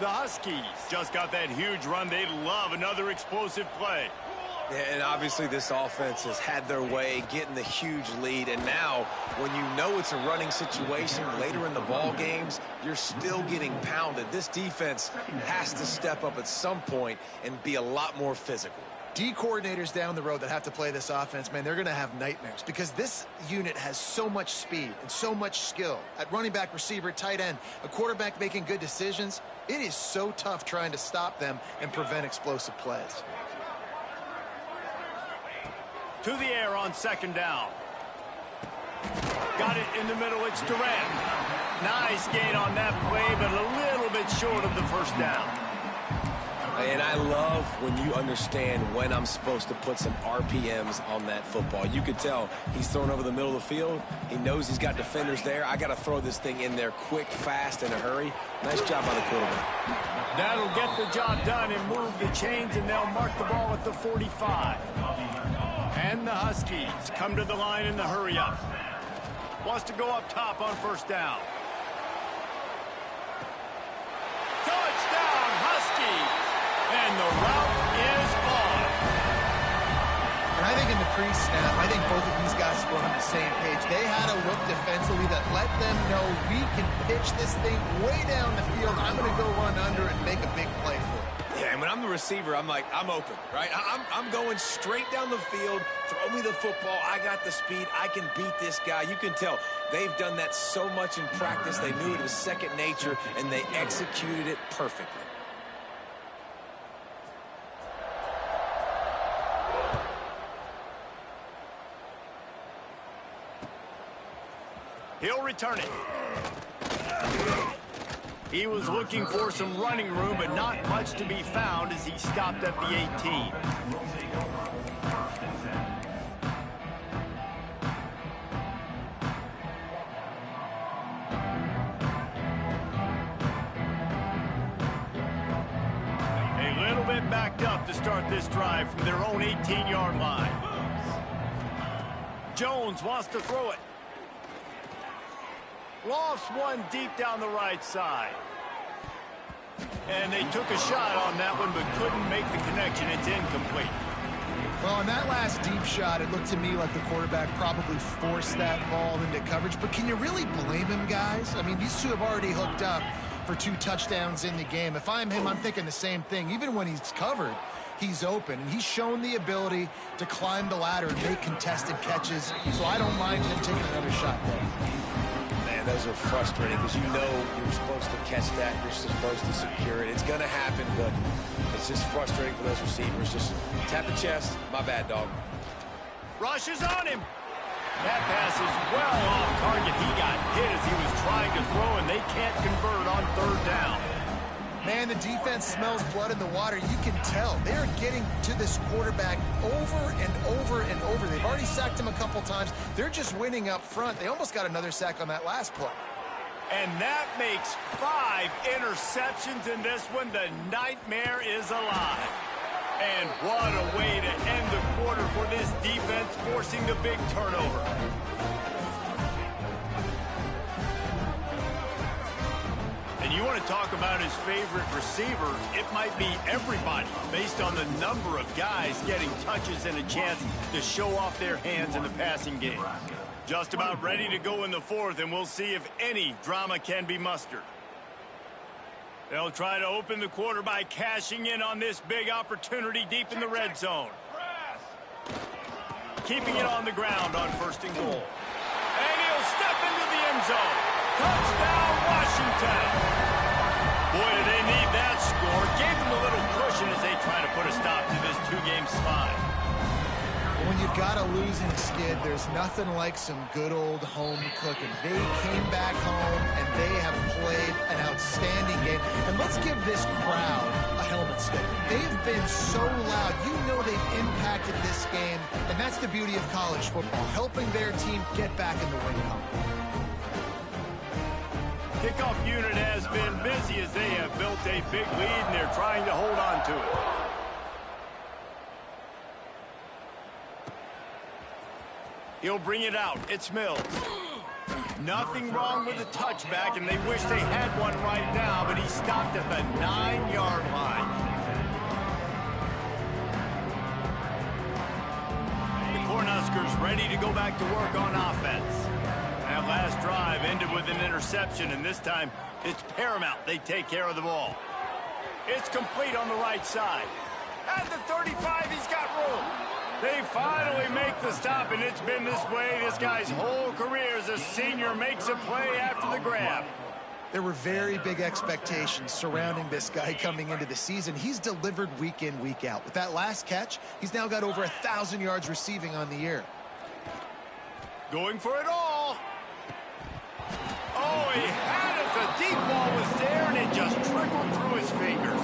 The Huskies just got that huge run. They love another explosive play. And obviously this offense has had their way getting the huge lead. And now when you know it's a running situation later in the ball games, you're still getting pounded. This defense has to step up at some point and be a lot more physical. D coordinators down the road that have to play this offense, man, they're going to have nightmares because this unit has so much speed and so much skill. At running back, receiver, tight end, a quarterback making good decisions, it is so tough trying to stop them and prevent explosive plays. To the air on second down. Got it in the middle. It's Durant. Nice gain on that play, but a little bit short of the first down. And I love when you understand when I'm supposed to put some RPMs on that football. You could tell he's thrown over the middle of the field. He knows he's got defenders there. I got to throw this thing in there quick, fast, in a hurry. Nice job by the quarterback. That'll get the job done and move the chains, and they'll mark the ball at the 45. And the Huskies come to the line in the hurry-up. Wants to go up top on first down. Touchdown, Huskies! And the route is on. And I think in the pre-snap, I think both of these guys were on the same page. They had a look defensively that let them know we can pitch this thing way down the field. I'm going to go run under and make a big play for it. Yeah, and when I'm the receiver, I'm like, I'm open, right? I'm going straight down the field. Throw me the football. I got the speed. I can beat this guy. You can tell they've done that so much in practice. They knew it was second nature, and they executed it perfectly. He'll return it. He was looking for some running room, but not much to be found as he stopped at the 18. A little bit backed up to start this drive from their own 18-yard line. Jones wants to throw it. Lofts one deep down the right side. And they took a shot on that one, but couldn't make the connection. It's incomplete. Well, on that last deep shot, it looked to me like the quarterback probably forced that ball into coverage. But can you really blame him, guys? I mean, these two have already hooked up for 2 touchdowns in the game. If I'm him, I'm thinking the same thing. Even when he's covered, he's open. And he's shown the ability to climb the ladder and make contested catches. So I don't mind him taking another shot there. Those are frustrating because you know you're supposed to catch that, you're supposed to secure it. It's going to happen, but it's just frustrating for those receivers. Just tap the chest. My bad, dog. Rush is on him. That pass is well off target. He got hit as he was trying to throw, and they can't convert on third down. Man, the defense smells blood in the water. You can tell. They're getting to this quarterback over and over and over. They've already sacked him a couple times. They're just winning up front. They almost got another sack on that last play. And that makes 5 interceptions in this one. The nightmare is alive. And what a way to end the quarter for this defense, forcing the big turnover. And you want to talk about his favorite receiver, it might be everybody based on the number of guys getting touches and a chance to show off their hands in the passing game. Just about ready to go in the fourth, and we'll see if any drama can be mustered. They'll try to open the quarter by cashing in on this big opportunity deep in the red zone. Keeping it on the ground on first and goal. And he'll step into the end zone. Touchdown, Washington. Boy, do they need that score. Gave them a little cushion as they try to put a stop to this 2-game slide. When you've got a losing skid, there's nothing like some good old home cooking. They came back home, and they have played an outstanding game. And let's give this crowd a helmet stick. They've been so loud. You know they've impacted this game, and that's the beauty of college football, helping their team get back in the win column. Kickoff unit has been busy as they have built a big lead, and they're trying to hold on to it. He'll bring it out. It's Mills. Nothing wrong with the touchback, and they wish they had one right now, but he stopped at the 9-yard line. The Cornhuskers ready to go back to work on offense. That last drive ended with an interception, and this time it's paramount they take care of the ball. It's complete on the right side. At the 35, he's got room. They finally make the stop, and it's been this way this guy's whole career as a senior. Makes a play after the grab. There were very big expectations surrounding this guy coming into the season. He's delivered week in, week out. With that last catch, he's now got over 1,000 yards receiving on the year. Going for it all. Oh, he had it. The deep ball was there, and it just trickled through his fingers.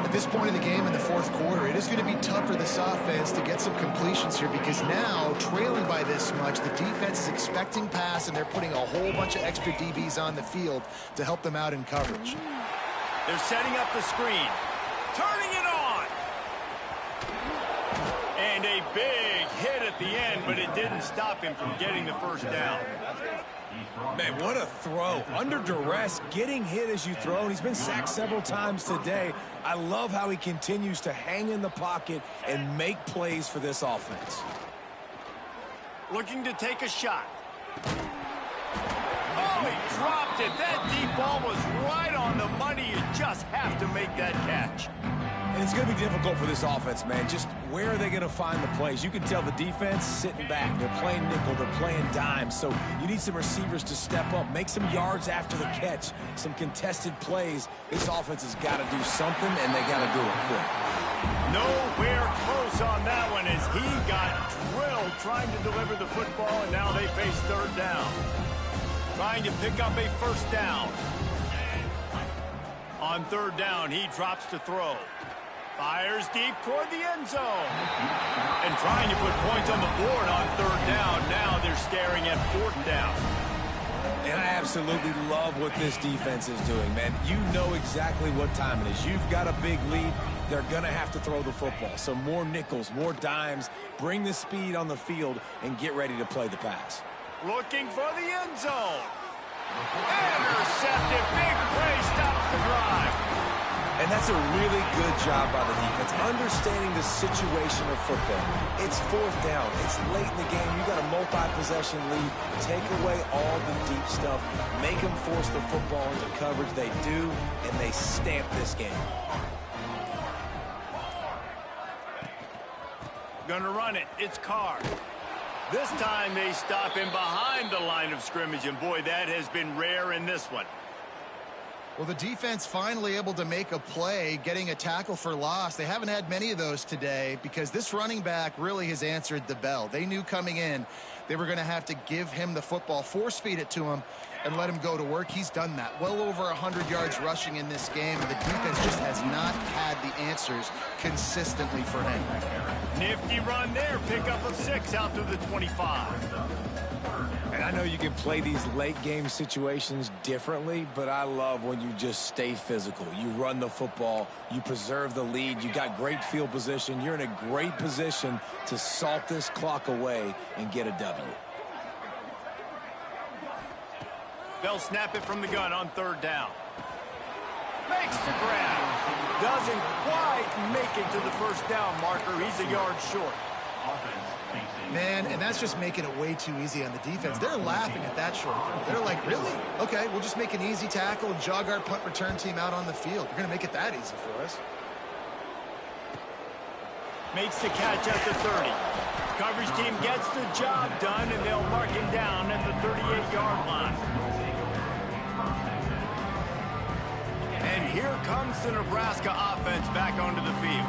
At this point in the game in the fourth quarter, it is going to be tough for this offense to get some completions here because now, trailing by this much, the defense is expecting pass, and they're putting a whole bunch of extra DBs on the field to help them out in coverage. They're setting up the screen. Turning it on. And a big hit at the end, but it didn't stop him from getting the first down. Man, what a throw. Under duress, getting hit as you throw, and he's been sacked several times today. I love how he continues to hang in the pocket and make plays for this offense. Looking to take a shot. Oh, he dropped it. That deep ball was right on the money. You just have to make that catch. And it's going to be difficult for this offense, man. Just where are they going to find the plays? You can tell the defense sitting back. They're playing nickel. They're playing dime. So you need some receivers to step up, make some yards after the catch, some contested plays. This offense has got to do something, and they got to do it quick. Nowhere close on that one as he got drilled trying to deliver the football, and now they face third down. Trying to pick up a first down. On third down, he drops to throw. Fires deep toward the end zone. And trying to put points on the board on third down. Now they're staring at fourth down. And I absolutely love what this defense is doing, man. You know exactly what time it is. You've got a big lead. They're going to have to throw the football. So more nickels, more dimes. Bring the speed on the field and get ready to play the pass. Looking for the end zone. Intercepted. Big play stops the drive. And that's a really good job by the defense, understanding the situation of football. It's fourth down. It's late in the game. You got a multi-possession lead. Take away all the deep stuff. Make them force the football into coverage. They do, and they stamp this game. Gonna run it. It's Carr. This time they stop him behind the line of scrimmage, and boy, that has been rare in this one. Well, the defense finally able to make a play, getting a tackle for loss. They haven't had many of those today because this running back really has answered the bell. They knew coming in they were going to have to give him the football, force feed it to him, and let him go to work. He's done that. Well over 100 yards rushing in this game, and the defense just has not had the answers consistently for him. Nifty run there. Pickup of 6 out to the 25. And I know you can play these late game situations differently, but I love when you just stay physical. You run the football, you preserve the lead, you got great field position, you're in a great position to salt this clock away and get a W. They'll snap it from the gun on third down. Makes the grab. Doesn't quite make it to the first down marker. He's a yard short. Man, and that's just making it way too easy on the defense. They're laughing at that short throw. They're like, really? Okay, we'll just make an easy tackle and jog our punt return team out on the field. You're going to make it that easy for us. Makes the catch at the 30. Coverage team gets the job done, and they'll mark him down at the 38-yard line. And here comes the Nebraska offense back onto the field.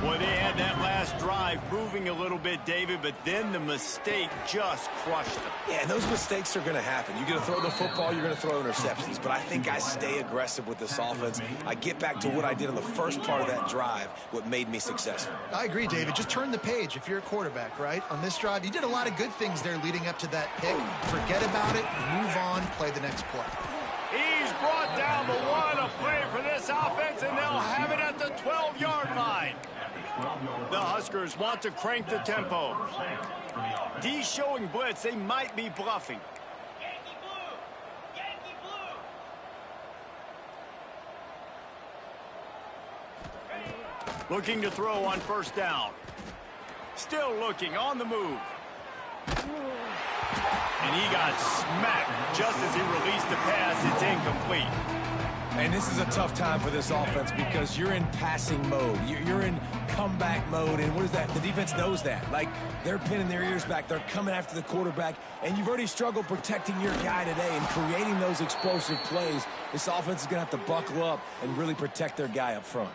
Boy, they had that last drive moving a little bit, David, but then the mistake just crushed them. Yeah, and those mistakes are going to happen. You're going to throw the football, you're going to throw interceptions. But I think I stay aggressive with this offense. I get back to what I did in the first part of that drive, what made me successful. I agree, David. Just turn the page if you're a quarterback, right? On this drive, you did a lot of good things there leading up to that pick. Forget about it, move on, play the next play. He's brought down the one, a play for this offense, and they'll have it at the 12-yard line. The Huskers want to crank the tempo. D showing blitz. They might be bluffing. Looking to throw on first down. Still looking on the move. And he got smacked just as he released the pass. It's incomplete. And this is a tough time for this offense because you're in passing mode. You're in comeback mode, and what is that? The defense knows that. Like, they're pinning their ears back. They're coming after the quarterback, and you've already struggled protecting your guy today and creating those explosive plays. This offense is going to have to buckle up and really protect their guy up front.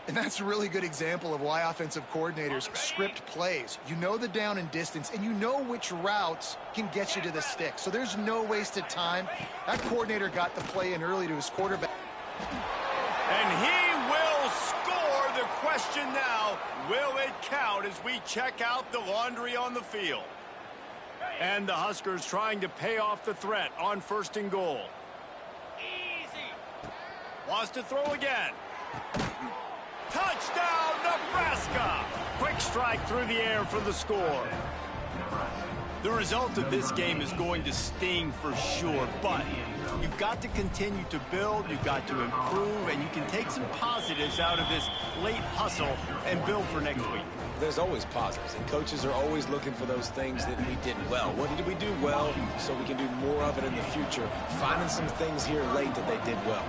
And that's a really good example of why offensive coordinators script plays. You know the down and distance, and you know which routes can get you to the stick. So there's no wasted time. That coordinator got the play in early to his quarterback. And he will score. The question now, will it count as we check out the laundry on the field? And the Huskers trying to pay off the threat on first and goal. Easy. Wants to throw again. Touchdown, Nebraska! Quick strike through the air for the score. The result of this game is going to sting for sure, but you've got to continue to build, you've got to improve, and you can take some positives out of this late hustle and build for next week. There's always positives, and coaches are always looking for those things that we did well. What did we do well so we can do more of it in the future? Finding some things here late that they did well.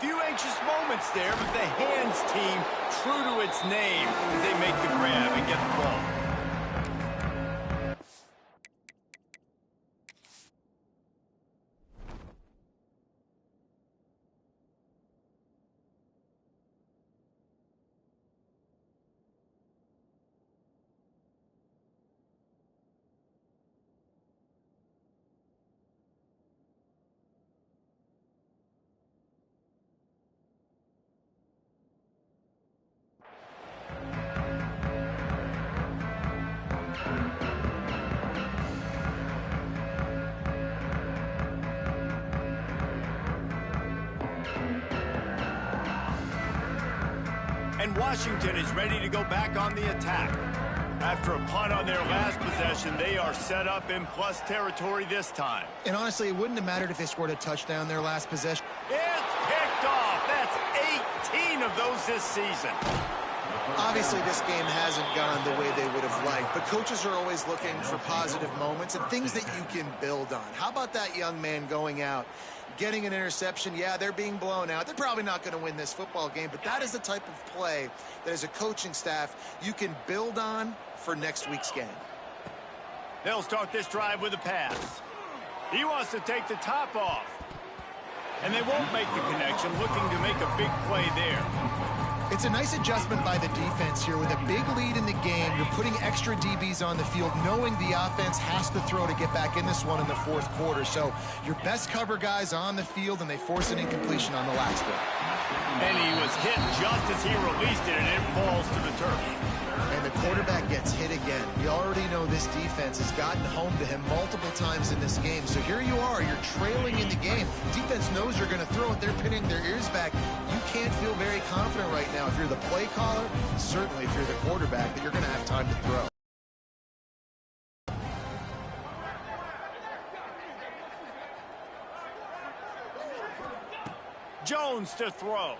Few anxious moments there, but the hands team true to its name as they make the grab and get the ball. And Washington is ready to go back on the attack. After a punt on their last possession, they are set up in plus territory this time. And honestly, it wouldn't have mattered if they scored a touchdown their last possession. It's picked off. That's 18 of those this season. Obviously, this game hasn't gone the way they would have liked, but coaches are always looking for positive moments and things that you can build on. How about that young man going out, getting an interception? Yeah, they're being blown out. They're probably not going to win this football game, but that is the type of play that as a coaching staff you can build on for next week's game. They'll start this drive with a pass. He wants to take the top off. And they won't make the connection, looking to make a big play there. It's a nice adjustment by the defense here. With a big lead in the game, you're putting extra DBs on the field, knowing the offense has to throw to get back in this one in the fourth quarter. So your best cover guys on the field, and they force an incompletion on the last one. And he was hit just as he released it, and it falls to the turf. And the quarterback gets hit again. We already know this defense has gotten home to him multiple times in this game. So here you are, you're trailing in the game. Defense knows you're going to throw it. They're pinning their ears back. You can't feel very confident right now if you're the play caller, certainly if you're the quarterback, that you're going to have time to throw. Jones to throw.